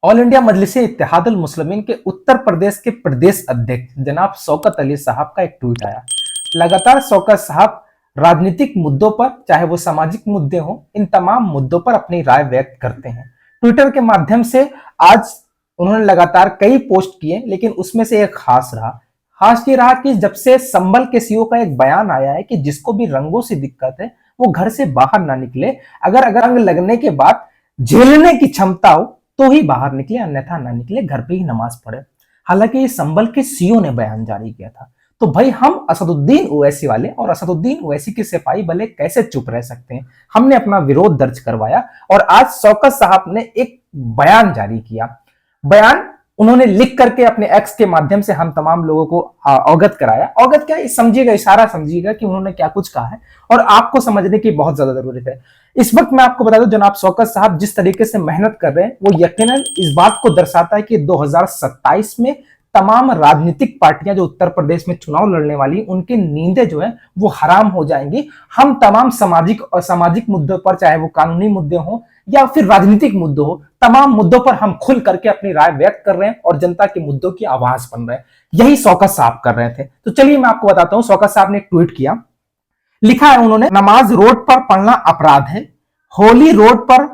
All India मजलिस इत्तेहादुल मुस्लिमीन के उत्तर प्रदेश के प्रदेश अध्यक्ष जनाब शौकत अली साहब का एक ट्वीट आया। लगातार शौकत साहब राजनीतिक मुद्दों पर, चाहे वो सामाजिक मुद्दे हों, इन तमाम मुद्दों पर अपनी राय व्यक्त करते हैं। ट्विटर के माध्यम से आज उन्होंने लगातार कई पोस्ट किए, लेकिन उसमें से एक खास ये रहा कि जब से संभल के सीईओ का एक बयान आया है कि जिसको भी रंगों से दिक्कत है वो घर से बाहर ना निकले, अगर रंग लगने के बाद झेलने की क्षमता हो तो ही बाहर निकले, अन्यथा ना निकले, घर पे ही नमाज पढ़े। हालांकि ये संभल के सीईओ ने बयान जारी किया था। तो भाई हम असदुद्दीन ओवैसी वाले और असदुद्दीन ओवैसी के सिपाही भले कैसे चुप रह सकते हैं। हमने अपना विरोध दर्ज करवाया और आज शौकत साहब ने एक बयान जारी किया। बयान उन्होंने लिख करके अपने एक्स के माध्यम से हम तमाम लोगों को अवगत कराया। अवगत क्या समझिएगा, इशारा समझिएगा कि उन्होंने क्या कुछ कहा है और आपको समझने की बहुत ज्यादा जरूरत है। इस वक्त मैं आपको बता दूं, जनाब शौकत साहब जिस तरीके से मेहनत कर रहे हैं वो यकीनन इस बात को दर्शाता है कि 2027 में तमाम राजनीतिक पार्टियां जो उत्तर प्रदेश में चुनाव लड़ने वाली, उनकी नींदें जो है वो हराम हो जाएंगी। हम तमाम सामाजिक और सामाजिक मुद्दों पर, चाहे वो कानूनी मुद्दे हों या फिर राजनीतिक मुद्दे हो, तमाम मुद्दों पर हम खुल करके अपनी राय व्यक्त कर रहे हैं और जनता के मुद्दों की आवाज बन रहे हैं। यही शौकत साहब कर रहे थे। तो चलिए मैं आपको बताता हूं, शौकत साहब ने एक ट्वीट किया, लिखा है उन्होंने, नमाज रोड पर पढ़ना अपराध है, होली रोड पर,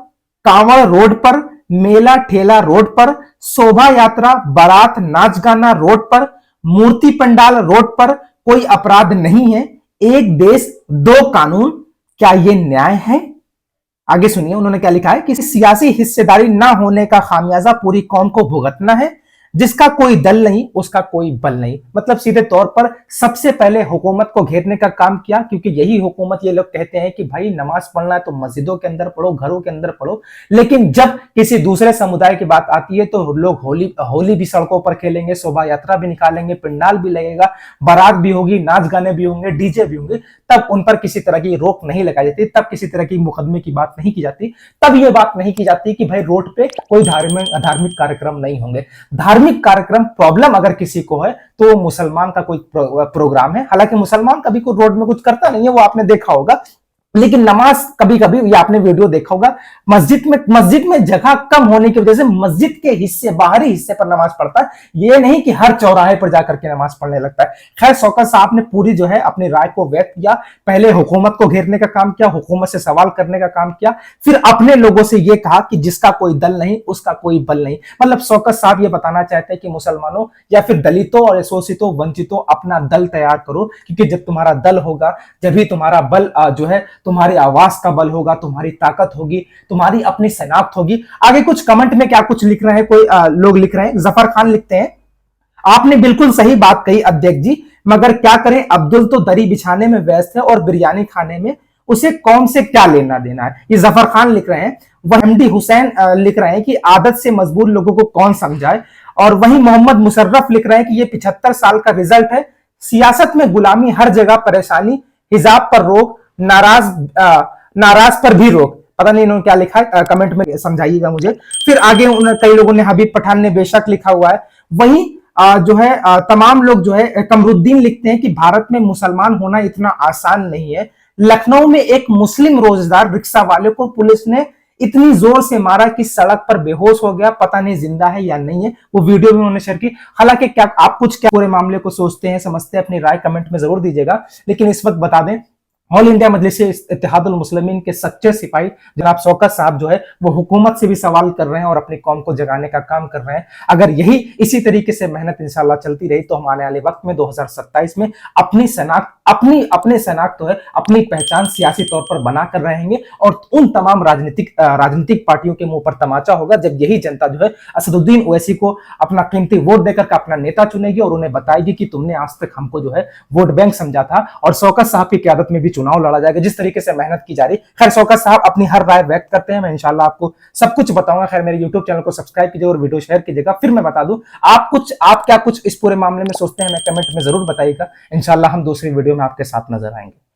कांवड़ रोड पर, मेला ठेला रोड पर, शोभा यात्रा, बारात, नाच गाना रोड पर, मूर्ति पंडाल रोड पर कोई अपराध नहीं है। एक देश दो कानून, क्या ये न्याय है? आगे सुनिए उन्होंने क्या लिखा है कि सियासी हिस्सेदारी ना होने का खामियाजा पूरी कौम को भुगतना है। जिसका कोई दल नहीं उसका कोई बल नहीं। मतलब सीधे तौर पर सबसे पहले हुकूमत को घेरने का काम किया, क्योंकि यही हुकूमत, ये लोग कहते हैं कि भाई नमाज पढ़ना है तो मस्जिदों के अंदर पढ़ो, घरों के अंदर पढ़ो। लेकिन जब किसी दूसरे समुदाय की बात आती है तो लोग होली भी सड़कों पर खेलेंगे, शोभा यात्रा भी निकालेंगे, पंडाल भी लगेगा, बारात भी होगी, नाच गाने भी होंगे, डीजे भी होंगे। तब उन पर किसी तरह की रोक नहीं लगाई जाती, तब किसी तरह की मुकदमे की बात नहीं की जाती, तब ये बात नहीं की जाती कि भाई रोड पे कोई धार्मिक कार्यक्रम नहीं होंगे। धार्मिक कार्यक्रम प्रॉब्लम अगर किसी को है तो वो मुसलमान का कोई प्रोग्राम है। हालांकि मुसलमान कभी कोई रोड में कुछ करता नहीं है, वो आपने देखा होगा, लेकिन नमाज कभी कभी, ये आपने वीडियो देखा होगा, मस्जिद में जगह कम होने की वजह से मस्जिद के हिस्से, बाहरी हिस्से पर नमाज पढ़ता है। ये नहीं कि हर चौराहे पर जाकर के नमाज पढ़ने लगता है। खैर शौकत साहब ने पूरी जो है अपनी राय को व्यक्त किया। पहले हुकूमत को घेरने का काम किया, हुकूमत से सवाल करने का काम किया, फिर अपने लोगों से ये कहा कि जिसका कोई दल नहीं उसका कोई बल नहीं। मतलब शौकत साहब ये बताना चाहते हैं कि मुसलमानों या फिर दलितों और शोषितों वंचितों अपना दल तैयार करो, क्योंकि जब तुम्हारा दल होगा जब तुम्हारा बल जो है, तुम्हारी आवाज का बल होगा, तुम्हारी ताकत होगी, तुम्हारी अपनी शनाख्त होगी। आगे कुछ कमेंट में क्या कुछ लिख रहे हैं, कोई लोग लिख रहे हैं, जफर खान लिखते हैं, आपने बिल्कुल सही बात कही अध्यक्ष जी, मगर क्या करें, अब्दुल तो दरी बिछाने में व्यस्त है और बिरयानी खाने में, उसे कौम से क्या लेना देना है। ये जफर खान लिख रहे हैं। वह एमडी हुसैन लिख रहे हैं कि आदत से मजबूर लोगों को कौन समझाए। और वही मोहम्मद मुशर्रफ लिख रहे हैं कि ये 75 साल का रिजल्ट है, सियासत में गुलामी, हर जगह परेशानी, हिजाब पर रोक, नाराज पर भी रोक। पता नहीं इन्होंने क्या लिखा है, कमेंट में समझाइएगा मुझे। फिर आगे कई लोगों ने, हबीब पठान ने बेशक लिखा हुआ है। वही जो है तमाम लोग जो है, कमरुद्दीन लिखते हैं कि भारत में मुसलमान होना इतना आसान नहीं है। लखनऊ में एक मुस्लिम रोजगार रिक्शा वाले को पुलिस ने इतनी जोर से मारा कि सड़क पर बेहोश हो गया, पता नहीं जिंदा है या नहीं है। वो वीडियो भी उन्होंने शेयर की। हालांकि क्या आप कुछ क्या पूरे मामले को सोचते हैं, समझते हैं, अपनी राय कमेंट में जरूर दीजिएगा। लेकिन इस वक्त बता दें, ऑल इंडिया मजलिस इत्तेहादुल मुस्लिमीन के सच्चे सिपाही जनाब शौकत साहब जो है वो हुकूमत से भी सवाल कर रहे हैं और अपनी कौम को जगाने का काम कर रहे हैं। अगर यही इसी तरीके से मेहनत इंशाल्लाह चलती रही तो हम आने वाले वक्त में 2027 में अपनी शनाख्त, अपने शनाख्त तो है, अपनी पहचान सियासी तौर पर बना कर रहेंगे और उन तमाम राजनीतिक पार्टियों के मुंह पर तमाचा होगा जब यही जनता जो है असदुद्दीन ओवैसी को अपना कीमती वोट देकर के अपना नेता चुनेगी और उन्हें बताएगी कि तुमने आज तक हमको जो है वोट बैंक समझा था और शौकत साहब की क़यादत में भी चुनाव लड़ा जाएगा जिस तरीके से मेहनत की जा रही। खैर शौकत साहब अपनी हर राय व्यक्त करते हैं, मैं इंशाल्लाह आपको सब कुछ बताऊंगा। खैर मेरे यूट्यूब चैनल को सब्सक्राइब कीजिए और वीडियो शेयर कीजिएगा। फिर मैं बता दूं, आप क्या कुछ इस पूरे मामले में सोचते हैं, मैं कमेंट में जरूर बताइएगा। इंशाल्लाह हम दूसरी वीडियो में आपके साथ नजर आएंगे।